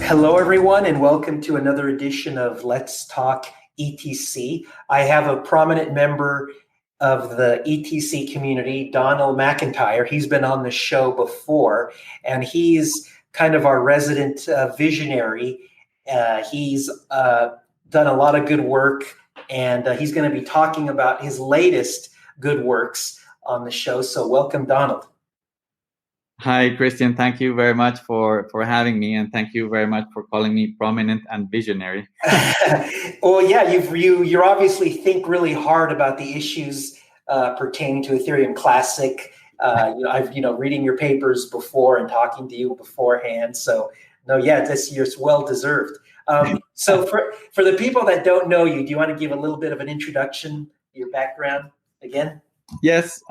Hello, everyone, and welcome to another edition of Let's Talk ETC. I have a prominent member of the ETC community, Donald McIntyre. He's been on the show before, and he's kind of our resident visionary. He's done a lot of good work, and he's going to be talking about his latest good works on the show. So welcome, Donald. Hi, Christian. Thank you very much for having me, and thank you very much for calling me prominent and visionary. Well, yeah, you obviously think really hard about the issues pertaining to Ethereum Classic. I've reading your papers before and talking to you beforehand. So no, yeah, this year's well deserved. So for the people that don't know you, do you want to give a little bit of an introduction, your background again? Yes.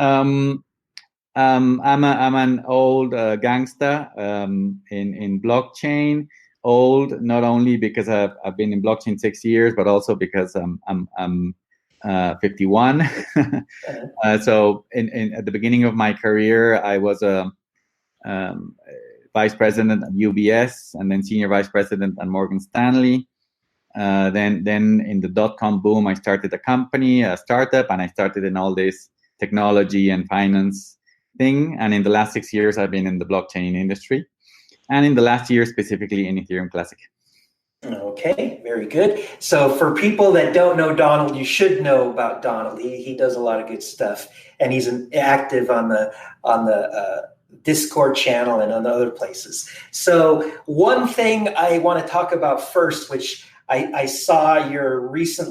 I'm an old gangster in blockchain. Old not only because I've been in blockchain 6 years, but also because I'm 51. So at the beginning of my career, I was a vice president at UBS, and then senior vice president at Morgan Stanley. Then in the .com boom, I started a startup, and I started in all this technology and finance thing. And in the last 6 years, I've been in the blockchain industry, and in the last year specifically in Ethereum Classic. Okay, very good. So for people that don't know Donald, you should know about Donald. He does a lot of good stuff, and he's active on the Discord channel and on other places. So one thing I want to talk about first, which I saw your recent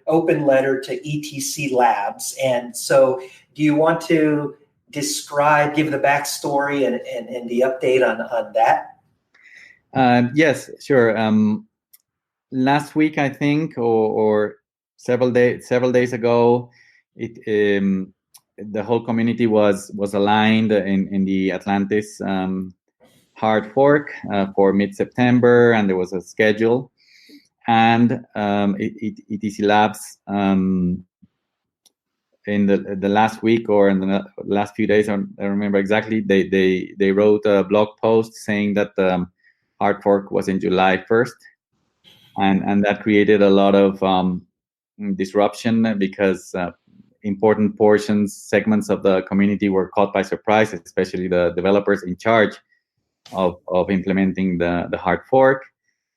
open letter to ETC Labs, and so do you want to give the backstory and the update on that? Yes, sure. Last week, I think, or several days ago, the whole community was aligned in the Atlantis hard fork for mid-September, and there was a schedule. And ETC Labs, in the last week or in the last few days, I don't remember exactly, they wrote a blog post saying that the hard fork was in July 1st. And that created a lot of disruption because important segments of the community were caught by surprise, especially the developers in charge of implementing the hard fork.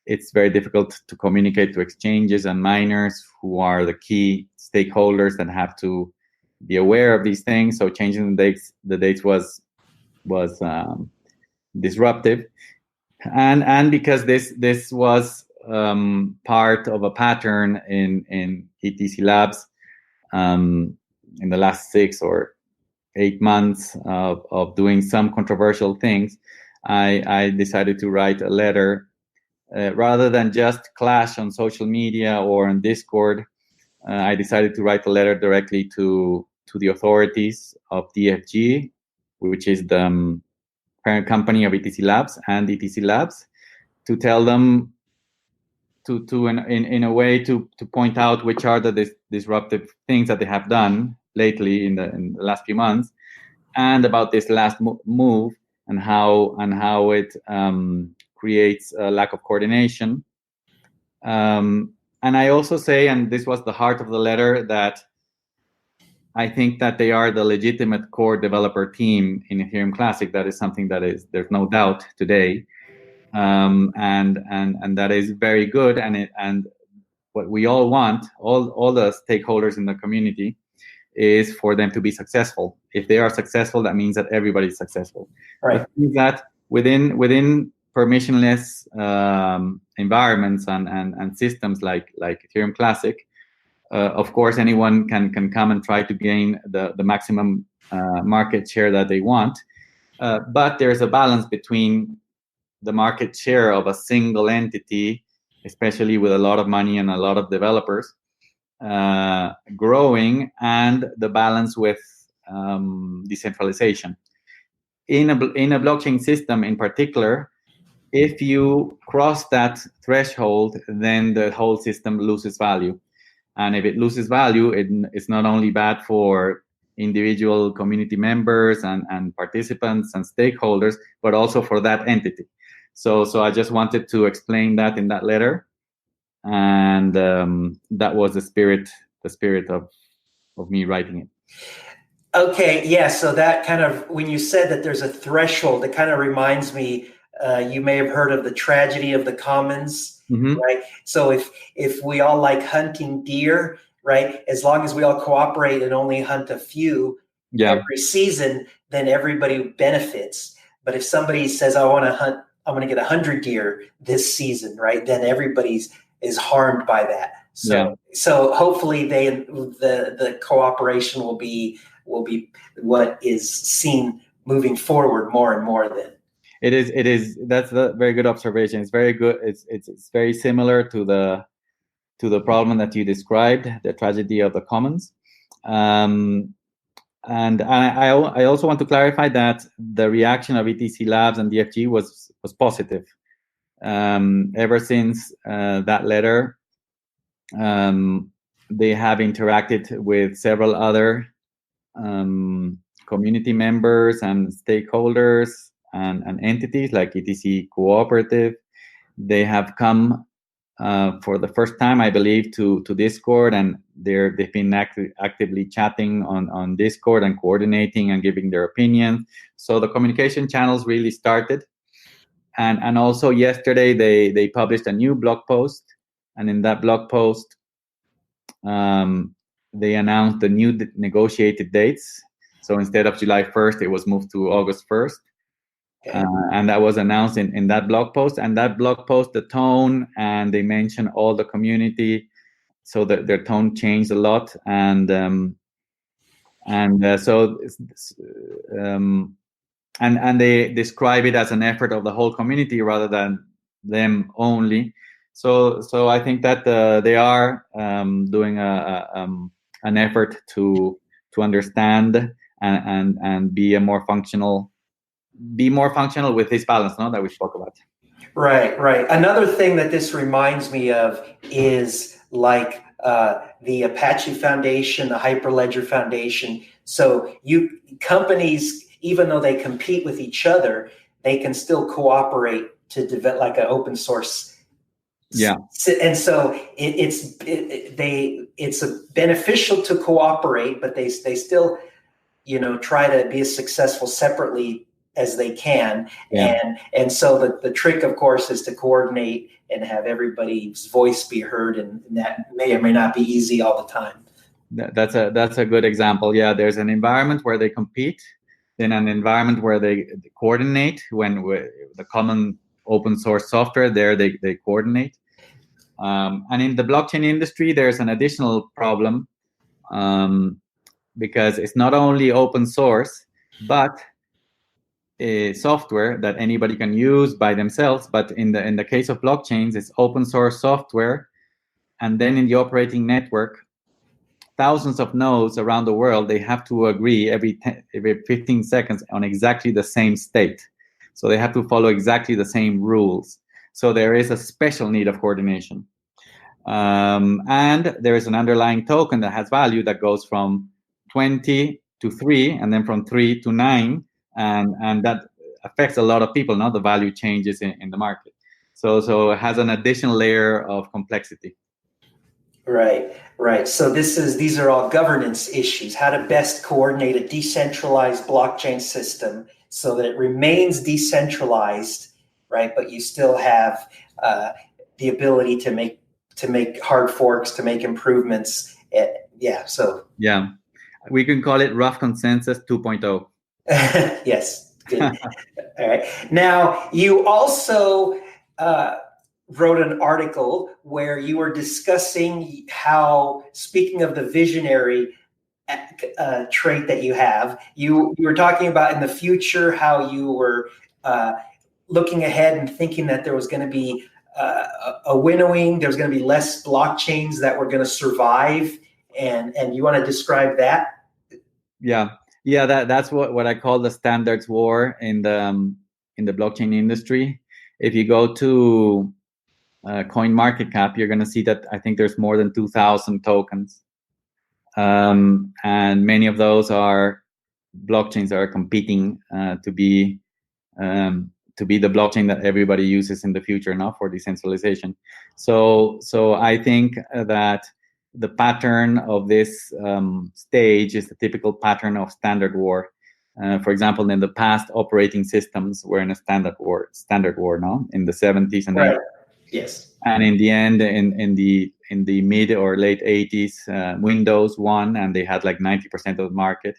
It's very difficult to communicate to exchanges and miners, who are the key stakeholders that have to be aware of these things. So changing the dates was disruptive, and because this was part of a pattern in ETC Labs in the last 6 or 8 months of doing some controversial things, I decided to write a letter rather than just clash on social media or on Discord. I decided to write a letter directly to the authorities of DFG, which is the parent company of ETC Labs and ETC Labs, to tell them in a way to point out which are the disruptive things that they have done lately in the last few months, and about this last move and how it creates a lack of coordination. And I also say, and this was the heart of the letter, that I think that they are the legitimate core developer team in Ethereum Classic. That is something there's no doubt today, and that is very good. And what we all want, all the stakeholders in the community, is for them to be successful. If they are successful, that means that everybody's successful. Right. It means that within permissionless environments and systems like Ethereum Classic, of course, anyone can come and try to gain the maximum market share that they want. But there's a balance between the market share of a single entity, especially with a lot of money and a lot of developers growing, and the balance with decentralization. In a blockchain system in particular, if you cross that threshold, then the whole system loses value. And if it loses value, it's not only bad for individual community members and participants and stakeholders, but also for that entity. So I just wanted to explain that in that letter, and that was the spirit of me writing it. Okay, yeah. So that kind of, when you said that there's a threshold, it kind of reminds me. You may have heard of the tragedy of the commons, right? So if we all like hunting deer, right? As long as we all cooperate and only hunt a few every season, then everybody benefits. But if somebody says, I'm going to get 100 deer this season, right? Then everybody is harmed by that. So hopefully the cooperation will be what is seen moving forward more and more then. It is. That's a very good observation. It's very good. It's very similar to the problem that you described, the tragedy of the commons. And I also want to clarify that the reaction of ETC Labs and DFG was positive. Ever since that letter, they have interacted with several other community members and stakeholders and entities like ETC Cooperative. They have come for the first time, I believe, to Discord, and they've been actively chatting on Discord and coordinating and giving their opinions. So the communication channels really started. And also yesterday they published a new blog post, and in that blog post they announced the new negotiated dates. So instead of July 1st, it was moved to August 1st. Okay. And that was announced in that blog post. And that blog post, the tone, and they mentioned all the community, so that their tone changed a lot. And they describe it as an effort of the whole community rather than them only. So I think that they are doing an effort to understand and be more functional with this balance, no, that we spoke about. Right. Another thing that this reminds me of is like the Apache Foundation, the Hyperledger Foundation. So companies, even though they compete with each other, they can still cooperate to develop like an open source. Yeah. And so it's beneficial to cooperate, but they still, try to be as successful separately as they can. Yeah. And so the trick, of course, is to coordinate and have everybody's voice be heard, and that may or may not be easy all the time. That's a good example. Yeah, there's an environment where they compete, then an environment where they coordinate. When the common open source software, there they coordinate. And in the blockchain industry, there's an additional problem, because it's not only open source, but a software that anybody can use by themselves. But in the case of blockchains, it's open source software, and then in the operating network, thousands of nodes around the world, they have to agree every 15 seconds on exactly the same state. So they have to follow exactly the same rules. So there is a special need of coordination. And there is an underlying token that has value that goes from 20 to 3, and then from 3 to 9. And that affects a lot of people. Now the value changes in the market. So it has an additional layer of complexity. Right. So these are all governance issues. How to best coordinate a decentralized blockchain system so that it remains decentralized, right? But you still have the ability to make hard forks, to make improvements. Yeah, we can call it rough consensus 2.0. Yes. Good. All right. Now, you also wrote an article where you were discussing how, speaking of the visionary trait that you have, you were talking about in the future how you were looking ahead and thinking that there was going to be a winnowing, there's going to be less blockchains that were going to survive, and you want to describe that? Yeah, that's what I call the standards war in the blockchain industry. If you go to CoinMarketCap, you're going to see that I think there's more than 2,000 tokens, and many of those are blockchains that are competing to to be the blockchain that everybody uses in the future now for decentralization. So I think that the pattern of this stage is the typical pattern of standard war. For example, in the past, operating systems were in a standard war, no, in the 70s and 80s. Yes. And in the end, in the mid or late 80s, Windows won, and they had like 90% of the market.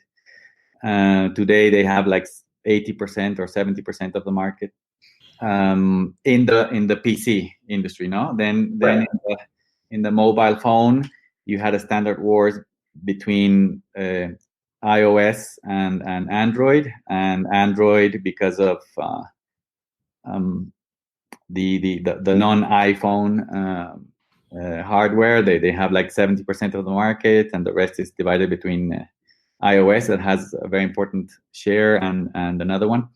Today, they have like 80% or 70% of the market in the PC industry. No, then in the mobile phone, you had a standard wars between iOS and Android, because of the non-iPhone hardware. They have like 70% of the market, and the rest is divided between iOS that has a very important share and another one.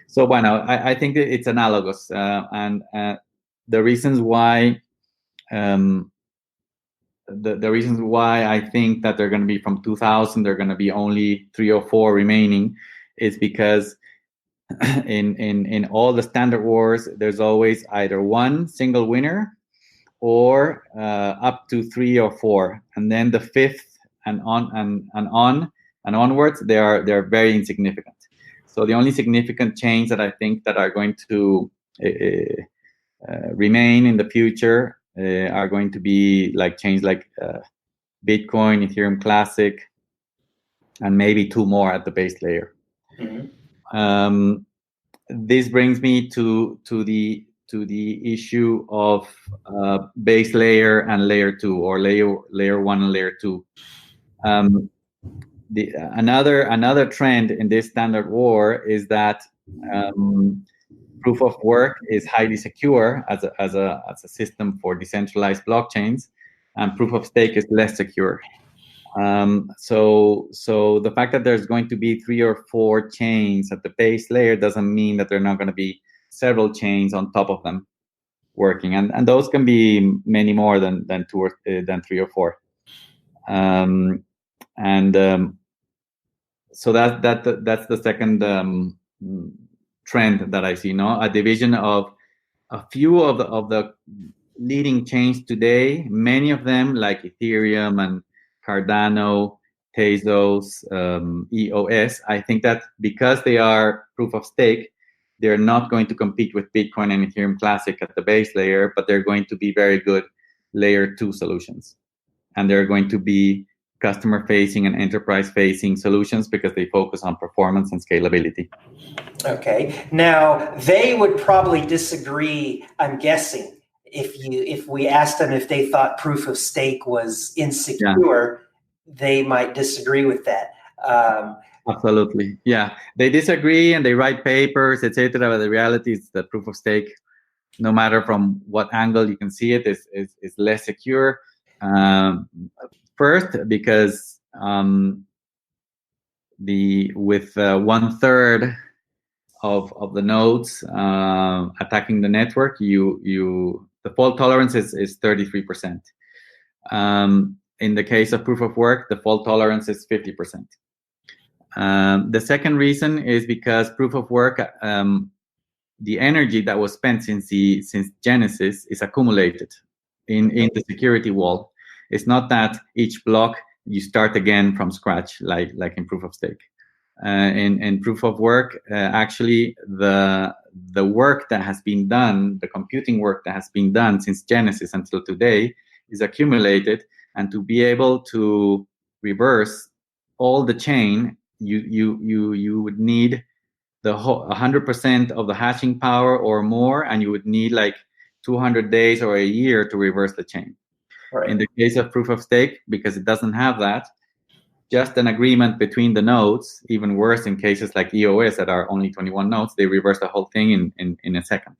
So I think that it's analogous, and the reasons why the reasons why I think that they're going to be from 2000, they're going to be only 3 or 4 remaining, is because in all the standard wars, there's always either one single winner or up to 3 or 4, and then the 5th and onwards, they're very insignificant. So the only significant change that I think that are going to remain in the future are going to be like change like Bitcoin, Ethereum Classic, and maybe 2 more at the base layer. Mm-hmm. This brings me to the issue of base layer and layer 2, or layer 1 and layer 2. Another trend in this standard war is that proof of work is highly secure as a system for decentralized blockchains, and proof of stake is less secure. So the fact that there's going to be 3 or 4 chains at the base layer doesn't mean that there are not going to be several chains on top of them working, and those can be many more than 2 or than 3 or 4. So that's the second trend that I see. No, a division of a few of the leading chains today. Many of them, like Ethereum and Cardano, Tezos, EOS. I think that because they are proof of stake, they're not going to compete with Bitcoin and Ethereum Classic at the base layer, but they're going to be very good layer 2 solutions, and they're going to be customer-facing and enterprise-facing solutions because they focus on performance and scalability. Okay. Now, they would probably disagree, I'm guessing, if we asked them if they thought proof of stake was insecure, they might disagree with that. Absolutely. Yeah. They disagree and they write papers, etc. But the reality is that proof of stake, no matter from what angle you can see it, is less secure. First, because with 1/3 of the nodes attacking the network, the fault tolerance is 33%. In the case of proof of work, the fault tolerance is 50%. The second reason is because proof of work, the energy that was spent since Genesis is accumulated in the security wall. It's not that each block you start again from scratch, like in proof of stake. In proof of work, actually, the work that has been done, the computing work that has been done since Genesis until today, is accumulated, and to be able to reverse all the chain, you would need the 100% of the hashing power or more, and you would need like 200 days or a year to reverse the chain. Right. In the case of proof of stake, because it doesn't have that, just an agreement between the nodes, even worse in cases like EOS that are only 21 nodes, they reverse the whole thing in a second.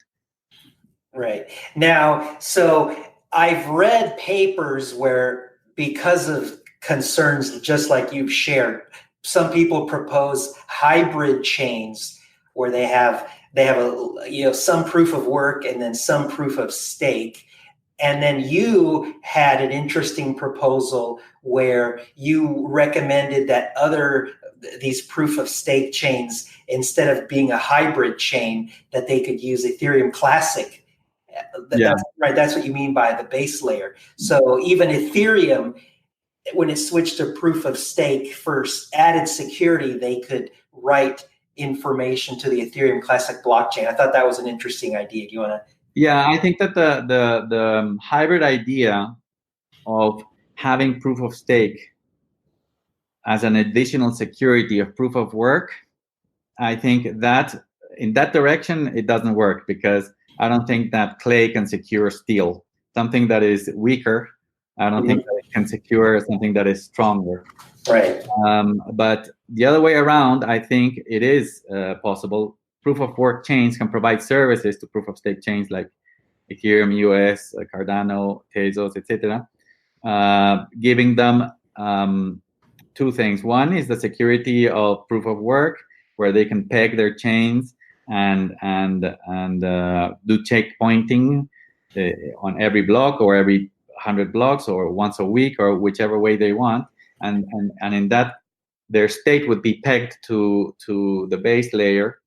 Right. Now, so I've read papers where, because of concerns just like you've shared, some people propose hybrid chains where they have some proof of work and then some proof of stake. And then you had an interesting proposal where you recommended that these proof of stake chains, instead of being a hybrid chain, that they could use Ethereum Classic. That's right. That's what you mean by the base layer. So even Ethereum, when it switched to proof of stake, first added security, they could write information to the Ethereum Classic blockchain. I thought that was an interesting idea. Do you want to? Yeah, I think that the hybrid idea of having proof of stake as an additional security of proof of work, I think that in that direction, it doesn't work, because I don't think that clay can secure steel. Something that is weaker, I don't think that it can secure something that is stronger. Right. But the other way around, I think it is possible. Proof of work chains can provide services to proof of stake chains like Ethereum, US, Cardano, Tezos, etc., giving them two things. One is the security of proof of work, where they can peg their chains and do checkpointing on every block, or every 100 blocks, or once a week, or whichever way they want. And in that, their state would be pegged to the base layer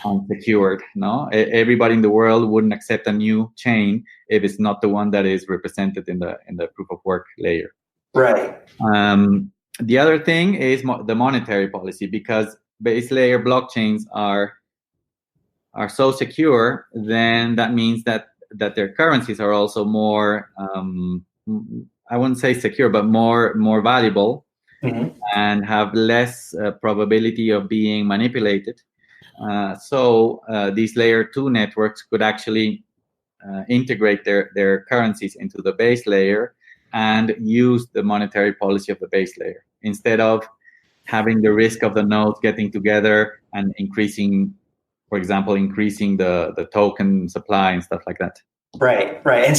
and secured. No, everybody in the world wouldn't accept a new chain if it's not the one that is represented in the proof of work layer. Right. The other thing is the monetary policy, because base layer blockchains are so secure, then that means that their currencies are also more, I wouldn't say secure, but more valuable, and have less probability of being manipulated. So these layer 2 networks could actually integrate their currencies into the base layer and use the monetary policy of the base layer, instead of having the risk of the nodes getting together and increasing the token supply and stuff like that. Right. And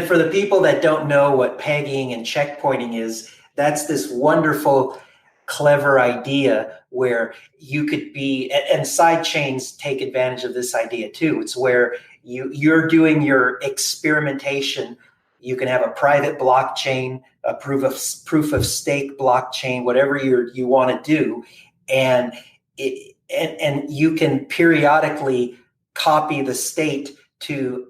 for the people that don't know what pegging and checkpointing is, that's this wonderful, clever idea where you could be, and side chains take advantage of this idea too. It's where you're doing your experimentation. You can have a private blockchain, a proof of stake blockchain, whatever you want to do, and you can periodically copy the state to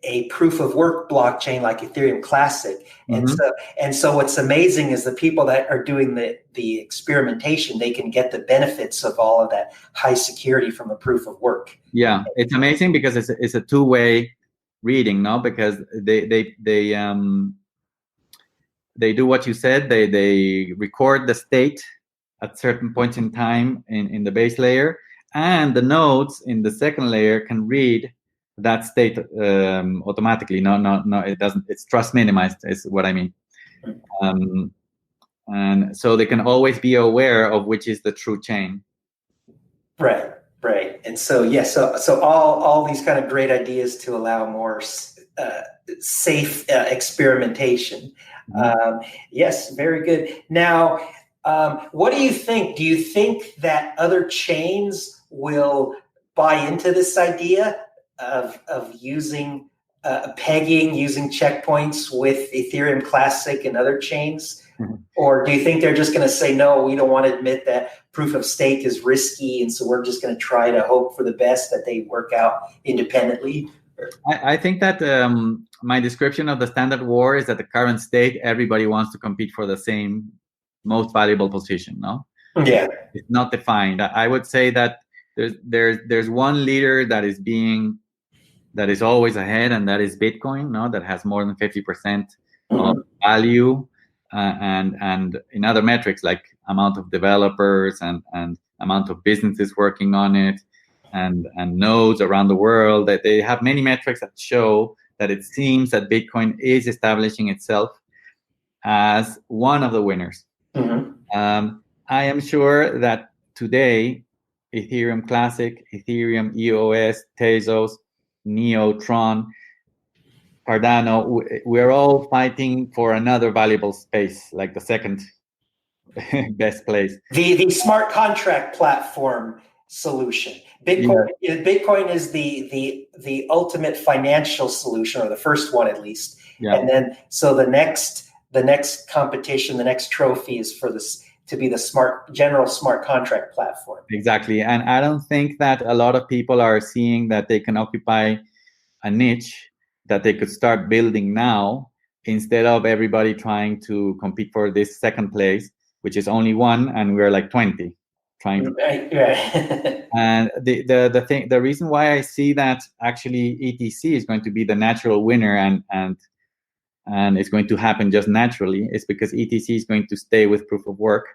a proof of work blockchain like Ethereum Classic. And so what's amazing is the people that are doing the experimentation, they can get the benefits of all of that high security from a proof of work. Yeah, it's amazing because it's a two-way reading, no? Because they do what you said. They record the state at certain points in time in the base layer, and the nodes in the second layer can read that state automatically. No, it doesn't. It's trust minimized is what I mean. And so they can always be aware of which is the true chain. Right. And so, so all these kind of great ideas to allow more safe experimentation. Yes, very good. Now, what do you think? Do you think that other chains will buy into this idea of using pegging, using checkpoints with Ethereum Classic and other chains? Or do you think they're just going to say, no, we don't want to admit that proof of stake is risky, and so we're just going to try to hope for the best that they work out independently? I think that my description of the standard war is that the current state, everybody wants to compete for the same most valuable position, no? Yeah. It's not defined. I would say that there's one leader that is always ahead, and that is Bitcoin, no? That has more than 50% of value. And in other metrics like amount of developers and amount of businesses working on it and nodes around the world, that they have many metrics that show that it seems that Bitcoin is establishing itself as one of the winners. I am sure that today Ethereum Classic, Ethereum, EOS, Tezos, Neo, Tron, Cardano, we're all fighting for another valuable space, like the second best place. The smart contract platform solution. Bitcoin is the ultimate financial solution, or the first one at least. Yeah. And then so the next competition, the next trophy is for to be the general smart contract platform. Exactly. And I don't think that a lot of people are seeing that they can occupy a niche that they could start building now, instead of everybody trying to compete for this second place, which is only one, and we're like 20 trying to. Right. And the reason why I see that actually ETC is going to be the natural winner and it's going to happen just naturally is because ETC is going to stay with proof of work.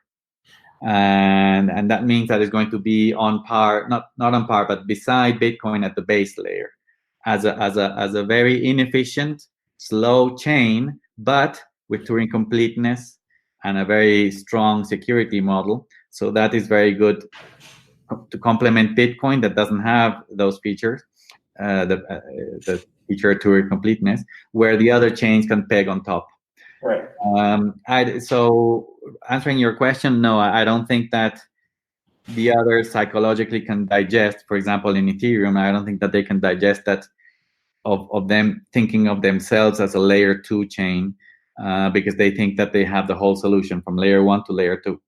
And that means that it's going to be on par, not on par, but beside Bitcoin at the base layer, as a very inefficient, slow chain, but with Turing completeness and a very strong security model. So that is very good to complement Bitcoin that doesn't have those features, the feature Turing completeness, where the other chains can peg on top. Right. So answering your question, no, I don't think that the others psychologically can digest. For example, in Ethereum, I don't think that they can digest that of them thinking of themselves as a layer 2 chain, because they think that they have the whole solution from layer 1 to layer 2.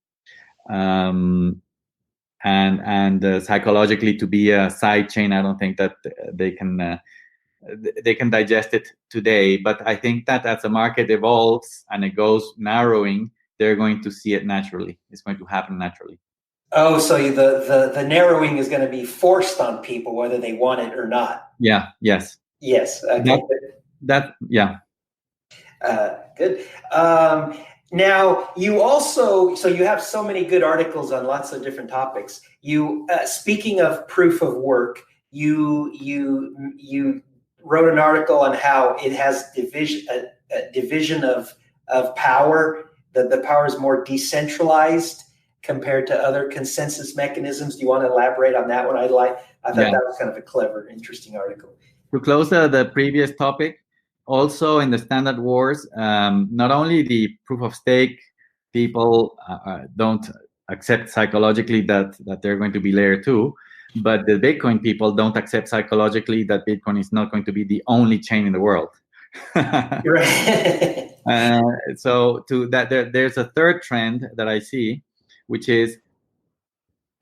And psychologically, to be a side chain, I don't think that they can digest it today. But I think that as the market evolves and it goes narrowing, they're going to see it naturally. It's going to happen naturally. Oh, so the narrowing is going to be forced on people whether they want it or not. Yeah. Yes. Yes. Okay. Yeah. Good. Now you also, so you have so many good articles on lots of different topics. You speaking of proof of work, you wrote an article on how it has division of power. The power is more decentralized compared to other consensus mechanisms. Do you want to elaborate on that one? I thought that was kind of a clever, interesting article. To close the previous topic, also in the Standard Wars, not only the proof of stake people don't accept psychologically that they're going to be layer 2, but the Bitcoin people don't accept psychologically that Bitcoin is not going to be the only chain in the world. Right. So to that, there's a third trend that I see, which is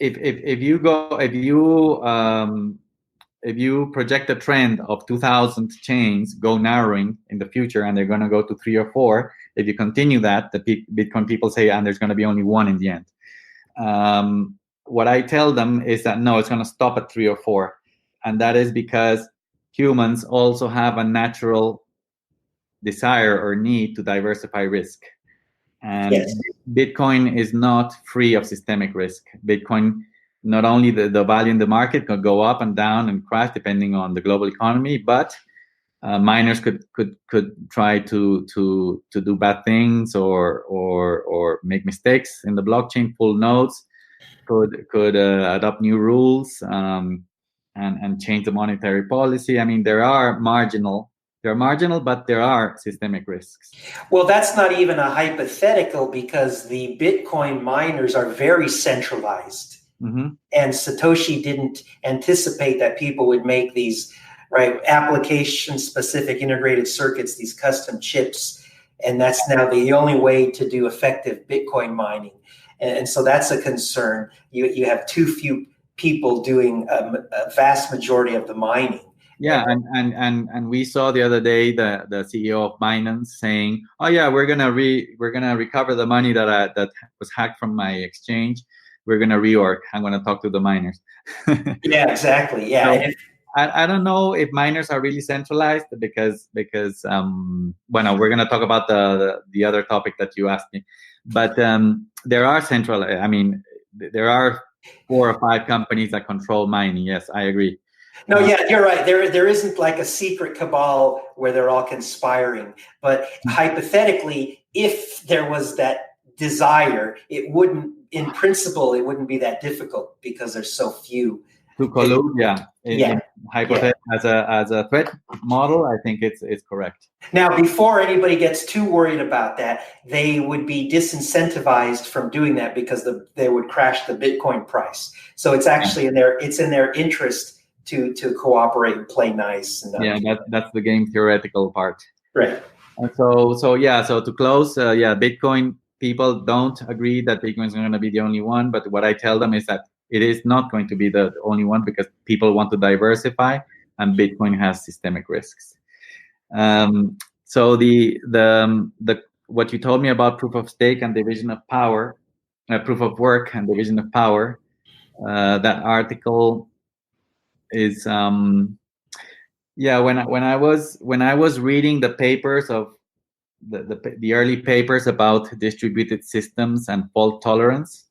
if you project a trend of 2,000 chains go narrowing in the future, and they're going to go to 3 or 4, if you continue that, the Bitcoin people say, and there's going to be only one in the end. What I tell them is that no, it's going to stop at 3 or 4, and that is because humans also have a natural desire or need to diversify risk. And yes, Bitcoin is not free of systemic risk. Bitcoin, not only the value in the market could go up and down and crash depending on the global economy, but miners could try to do bad things or make mistakes in the blockchain. Full nodes could adopt new rules and change the monetary policy. I mean, they're marginal, but there are systemic risks. Well, that's not even a hypothetical, because the Bitcoin miners are very centralized. Mm-hmm. And Satoshi didn't anticipate that people would make these application-specific integrated circuits, these custom chips, and that's now the only way to do effective Bitcoin mining. And so that's a concern. You have too few people doing a vast majority of the mining. Yeah, and we saw the other day the CEO of Binance saying, "Oh yeah, we're gonna recover the money that was hacked from my exchange. We're gonna reorg. I'm gonna talk to the miners." Yeah, exactly. Yeah. So, I don't know if miners are really centralized because we're gonna talk about the other topic that you asked me, but there are central. I mean, there are 4 or 5 companies that control mining. Yes, I agree. No, yeah, you're right. There isn't like a secret cabal where they're all conspiring. But hypothetically, if there was that desire, it wouldn't, in principle, it wouldn't be that difficult because there's so few. To collude, in hypothetically, as a threat model, I think it's correct. Now, before anybody gets too worried about that, they would be disincentivized from doing that because they would crash the Bitcoin price. So it's actually in their interest to cooperate and play nice. And, that's the game theoretical part. Right. So to close, Bitcoin people don't agree that Bitcoin is going to be the only one, but what I tell them is that it is not going to be the only one because people want to diversify, and Bitcoin has systemic risks. So the what you told me about proof of stake and division of power, proof of work and division of power, that article is when I was reading the papers of the early papers about distributed systems and fault tolerance.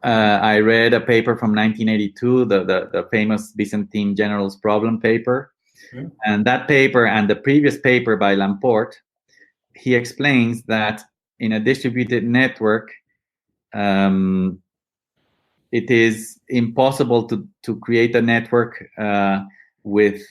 I read a paper from 1982, the famous Byzantine generals problem paper. Mm-hmm. And that paper and the previous paper by Lamport, he explains that in a distributed network, it is impossible to create a network with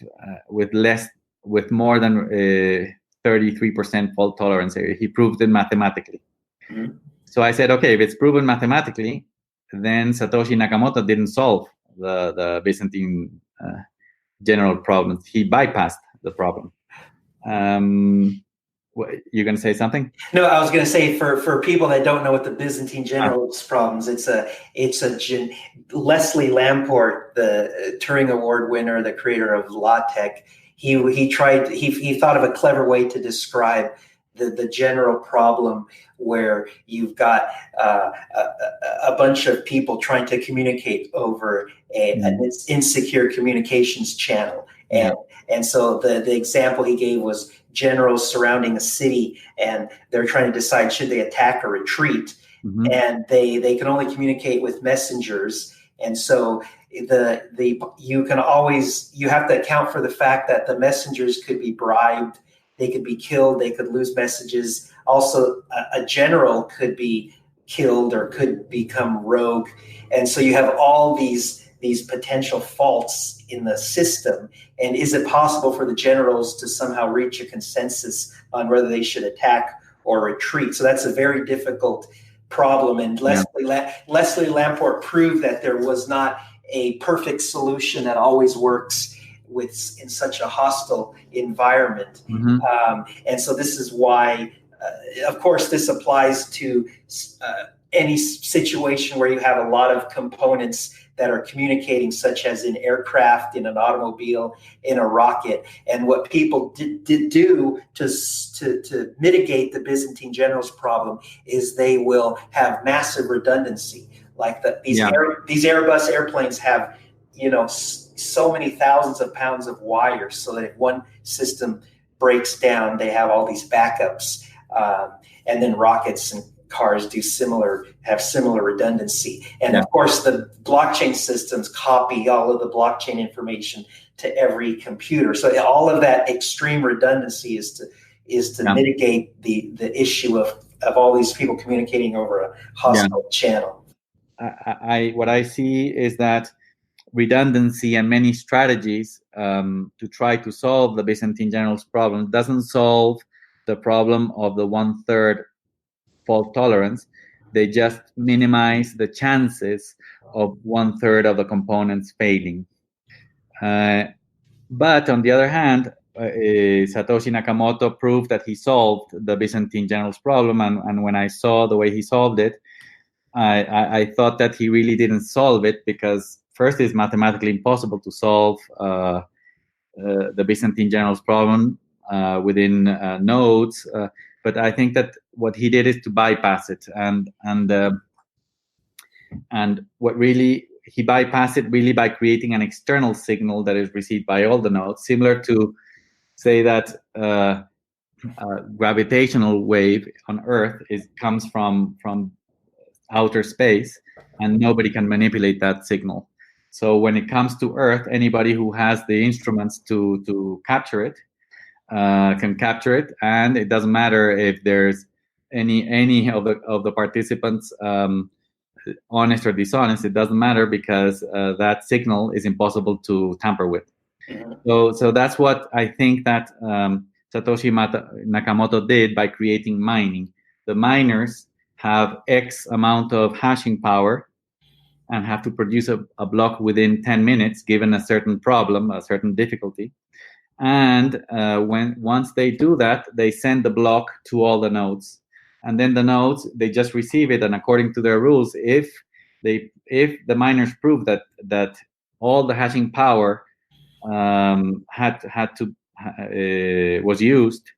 more than 33% fault tolerance area. He proved it mathematically. Mm-hmm. So I said, okay, if it's proven mathematically, then Satoshi Nakamoto didn't solve the Byzantine general problems. He bypassed the problem. You going to say something? No, I was going to say for people that don't know what the Byzantine generals problems, Leslie Lamport, the Turing Award winner, the creator of LaTeX. He thought of a clever way to describe the general problem where you've got a bunch of people trying to communicate over an insecure communications channel. And so the example he gave was generals surrounding a city, and they're trying to decide should they attack or retreat. Mm-hmm. And they can only communicate with messengers. And so you have to account for the fact that the messengers could be bribed, they could be killed, they could lose messages. Also, a general could be killed or could become rogue. And so you have all these potential faults in the system. And is it possible for the generals to somehow reach a consensus on whether they should attack or retreat? So that's a very difficult problem. And Leslie Lamport proved that there was not a perfect solution that always works in such a hostile environment. Mm-hmm. And so this is why, of course, this applies to any situation where you have a lot of components that are communicating, such as in aircraft, in an automobile, in a rocket. And what people did do to mitigate the Byzantine generals problem is they will have massive redundancy. Like these Airbus airplanes have, so many thousands of pounds of wires, so that if one system breaks down, they have all these backups. And then rockets and cars have similar redundancy. And of course, the blockchain systems copy all of the blockchain information to every computer. So all of that extreme redundancy is to mitigate the issue of all these people communicating over a hostile channel. What I see is that redundancy and many strategies to try to solve the Byzantine generals problem doesn't solve the problem of the 1/3 fault tolerance. They just minimize the chances of 1/3 of the components failing. But on the other hand, Satoshi Nakamoto proved that he solved the Byzantine generals problem. And when I saw the way he solved it, I thought that he really didn't solve it, because first, it's mathematically impossible to solve the Byzantine generals problem within nodes. But I think that what he did is to bypass it, and what really he bypassed it really by creating an external signal that is received by all the nodes, similar to say that a gravitational wave on Earth comes from outer space, and nobody can manipulate that signal. So when it comes to Earth, anybody who has the instruments to capture it can capture it, and it doesn't matter if there's any of the participants honest or dishonest. It doesn't matter, because that signal is impossible to tamper with. So that's what I think that Satoshi Nakamoto did by creating mining. The miners have X amount of hashing power and have to produce a block within 10 minutes, given a certain problem, a certain difficulty. And once they do that, they send the block to all the nodes. and then the nodes, they just receive it, and according to their rules, if the miners prove that all the hashing power was used,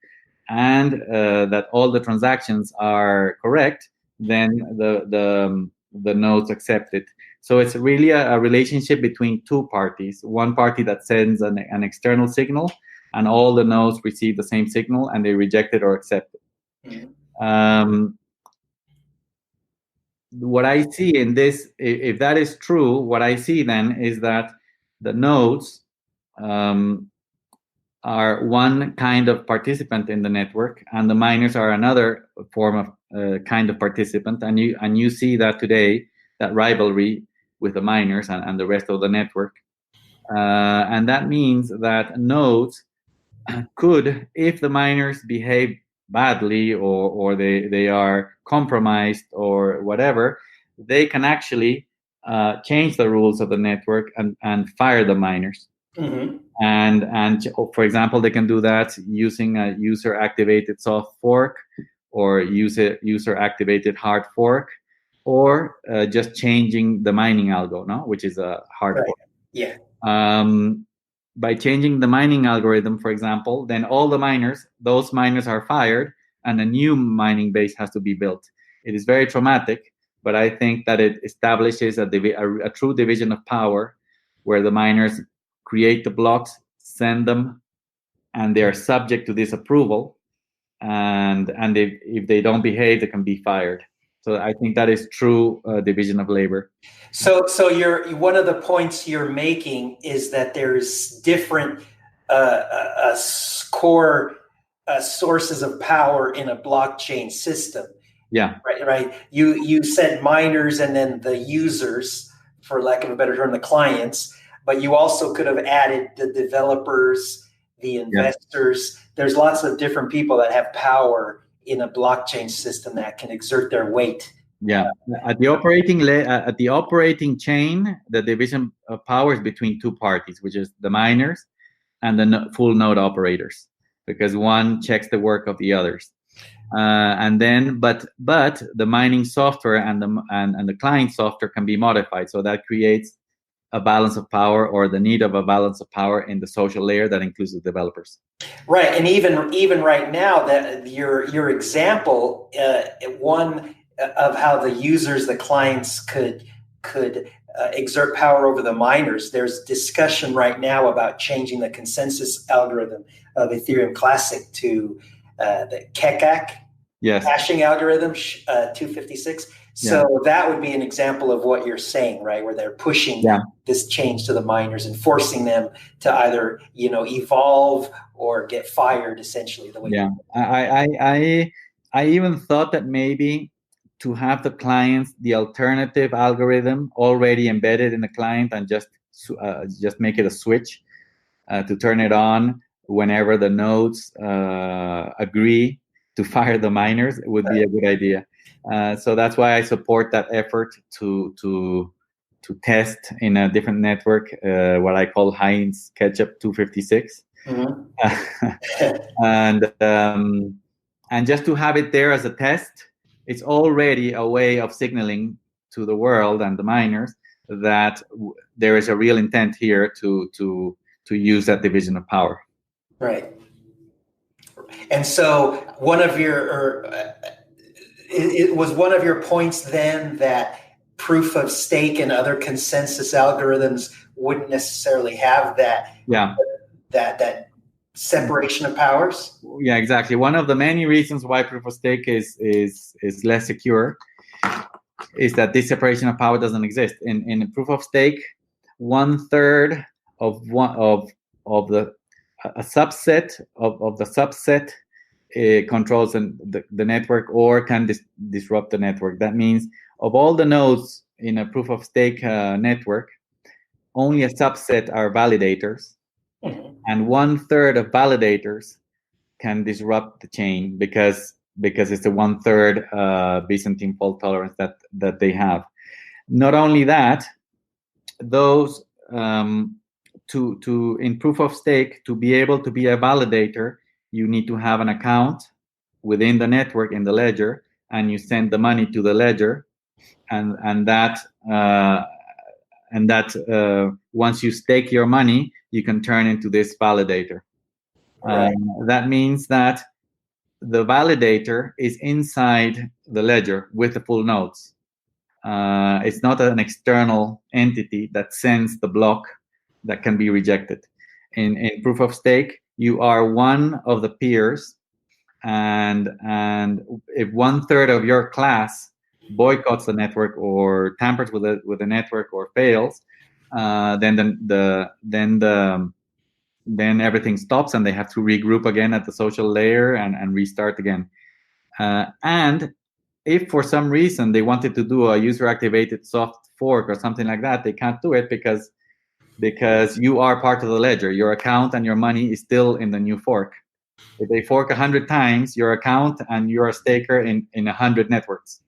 and that all the transactions are correct, then the nodes accept it. So it's really a relationship between two parties. One party that sends an external signal, and all the nodes receive the same signal, and they reject it or accept it. What I see in this, if that is true, what I see then is that the nodes are one kind of participant in the network, and the miners are another form of kind of participant. And you see that today, that rivalry with the miners and the rest of the network. And that means that nodes could, if the miners behave badly or they are compromised or whatever, they can actually change the rules of the network and fire the miners. Mm-hmm. And for example, they can do that using a user-activated soft fork, or use a user-activated hard fork, or just changing the mining algo, which is a hard fork. Yeah. By changing the mining algorithm, for example, then all the miners, those miners are fired, and a new mining base has to be built. It is very traumatic, but I think that it establishes a true division of power, where the miners create the blocks, send them, and they are subject to this approval. And if they don't behave, they can be fired. So I think that is true division of labor. So one of the points you're making is that there's different core sources of power in a blockchain system. Yeah. Right. You said miners and then the users, for lack of a better term, the clients. But you also could have added the developers, the investors. Yeah. There's lots of different people that have power in a blockchain system that can exert their weight. Yeah, at the operating chain, the division of power is between two parties, which is the miners and the full node operators, because one checks the work of the others. And then, but the mining software and the client software can be modified, so that creates a balance of power, or the need of a balance of power in the social layer that includes the developers. Right, and even right now, that your example, one of how the users, the clients could exert power over the miners. There's discussion right now about changing the consensus algorithm of Ethereum Classic to the KEKAC hashing algorithm 256. So that would be an example of what you're saying, right? Where they're pushing this change to the miners and forcing them to either, evolve or get fired, essentially. The way I even thought that maybe to have the clients, the alternative algorithm already embedded in the client, and just make it a switch to turn it on whenever the nodes agree to fire the miners, would be a good idea. So that's why I support that effort to test in a different network, what I call Heinz Ketchup 256, and just to have it there as a test. It's already a way of signaling to the world and the miners that there is a real intent here to use that division of power. Right. And so it was one of your points then that proof of stake and other consensus algorithms wouldn't necessarily have that separation of powers? Yeah, exactly. One of the many reasons why proof of stake is less secure is that this separation of power doesn't exist. In proof of stake, 1/3 of a subset of the subset controls the network, or can disrupt the network. That means of all the nodes in a proof of stake network, only a subset are validators. And 1/3 of validators can disrupt the chain because it's the 1/3 Byzantine fault tolerance that they have. Not only that, those in proof of stake, to be able to be a validator, you need to have an account within the network in the ledger and you send the money to the ledger, and that once you stake your money, you can turn into this validator. Right. That means that the validator is inside the ledger with the full nodes. It's not an external entity that sends the block that can be rejected. In proof of stake, you are one of the peers, and if 1/3 of your class boycotts the network or tampers with the network or fails, then everything stops and they have to regroup again at the social layer and restart again. And if for some reason they wanted to do a user-activated soft fork or something like that, they can't do it because you are part of the ledger. Your account and your money is still in the new fork. If they fork 100 times, your account and you're a staker in 100 networks.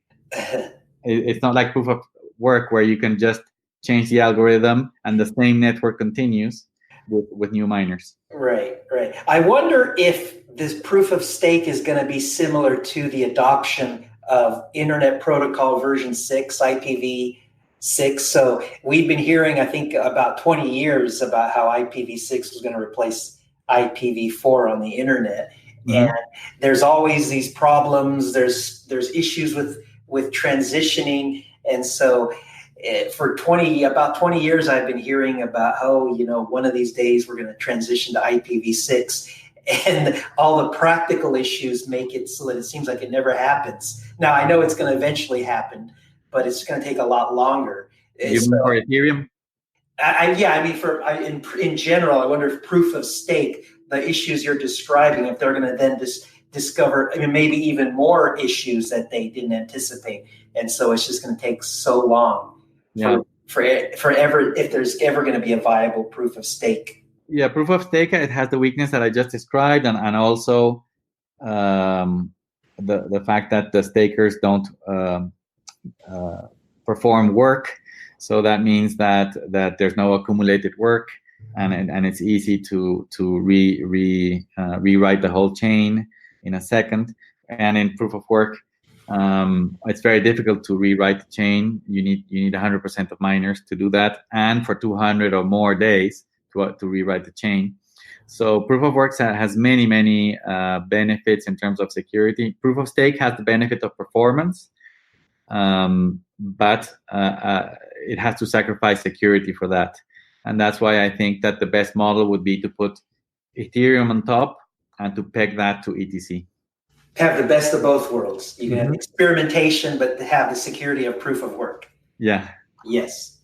It's not like proof of work where you can just change the algorithm and the same network continues with new miners. Right. I wonder if this proof of stake is going to be similar to the adoption of Internet Protocol version 6, IPv6. So we've been hearing, I think, about 20 years about how IPv6 was going to replace IPv4 on the internet. Mm-hmm. And there's always these problems. There's issues with transitioning. And so for about 20 years, I've been hearing about how, one of these days we're going to transition to IPv6. And all the practical issues make it so that it seems like it never happens. Now, I know it's going to eventually happen, but it's going to take a lot longer. You mean for Ethereum? In general, I wonder if proof of stake, the issues you're describing, if they're going to then discover maybe even more issues that they didn't anticipate. And so it's just going to take so long forever if there's ever going to be a viable proof of stake. Yeah, proof of stake, it has the weakness that I just described, and also the fact that the stakers don't perform work. So that means that there's no accumulated work, and it's easy to rewrite the whole chain in a second. And in proof of work, it's very difficult to rewrite the chain. You need 100% of miners to do that, and for 200 or more days to rewrite the chain. So proof of work has many benefits in terms of security. Proof of stake has the benefit of performance, but it has to sacrifice security for that. And that's why I think that the best model would be to put Ethereum on top and to peg that to ETC. Have the best of both worlds. You can have experimentation, but have the security of proof of work. Yeah. Yes.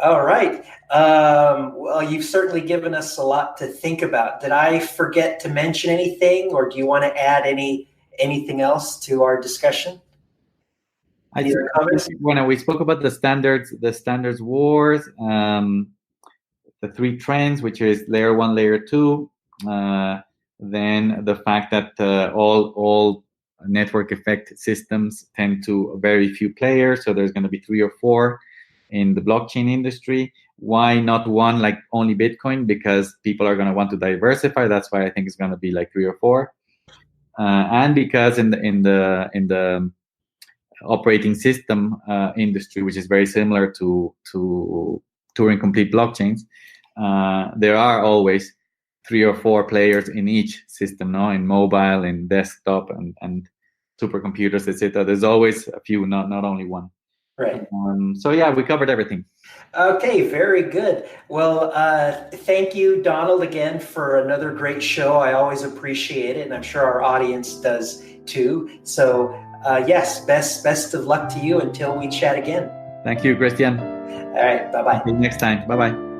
All right. Well, you've certainly given us a lot to think about. Did I forget to mention anything, or do you want to add anything else to our discussion? I think when we spoke about the standards wars, the three trends, which is layer 1, layer 2, then the fact that all network effect systems tend to very few players, so there's going to be 3 or 4 in the blockchain industry. Why not one like only Bitcoin? Because people are going to want to diversify. That's why I think it's going to be like 3 or 4, and because in the operating system industry, which is very similar to Turing complete blockchains, there are always 3 or 4 players in each system, in mobile, in desktop, and supercomputers, etc. There's always a few, not only one. Right. So yeah, we covered everything. Okay, very good. Well, thank you, Donald, again for another great show. I always appreciate it, and I'm sure our audience does too. So yes, best of luck to you until we chat again. Thank you, Christian. All right, bye-bye. Until next time, bye-bye.